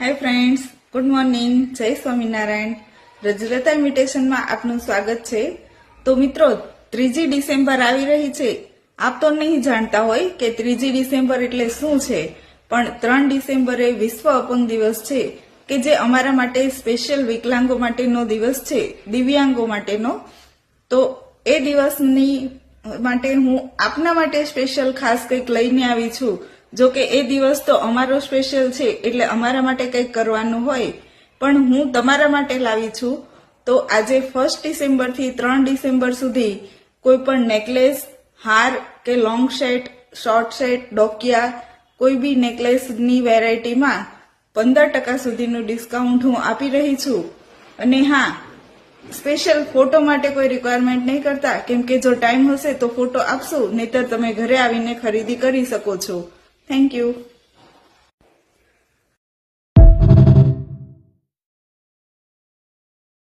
Hi friends, good morning, જય સ્વામિનારાયણ. રજરતા ઇન્વિટેશનમાં આપનું સ્વાગત છે. તો મિત્રો, 3 ડિસેમ્બર આવી રહી છે. આપ તો નહીં જાણતા હોય કે 3 ડિસેમ્બર એટલે શું છે, પણ 3 ડિસેમ્બરે વિશ્વ અપંગ દિવસ છે કે જે અમારા માટે સ્પેશિયલ વિકલાંગો માટેનો દિવસ છે, દિવ્યાંગો માટેનો. તો એ દિવસની માટે હું આપના માટે સ્પેશિયલ ખાસ કંઈક લઈને આવી છું. જો કે એ દિવસ તો અમારો સ્પેશિયલ છે એટલે અમારા માટે કંઈક કરવાનું હોય, પણ હું તમારા માટે લાવી છું. તો આજે 1 ડિસેમ્બરથી 3 ડિસેમ્બર સુધી કોઈ પણ નેકલેસ, હાર કે લોંગ સેટ, શોર્ટ સેટ, ડોકિયા, કોઈ બી નેકલેસની વેરાયટીમાં 15% સુધીનું ડિસ્કાઉન્ટ હું આપી રહી છું. અને હા, સ્પેશિયલ ફોટો માટે કોઈ રિક્વાયરમેન્ટ નહીં કરતા, કેમ કે જો ટાઈમ હશે તો ફોટો આપશું, નહીતર તમે ઘરે આવીને ખરીદી કરી શકો છો. Thank you.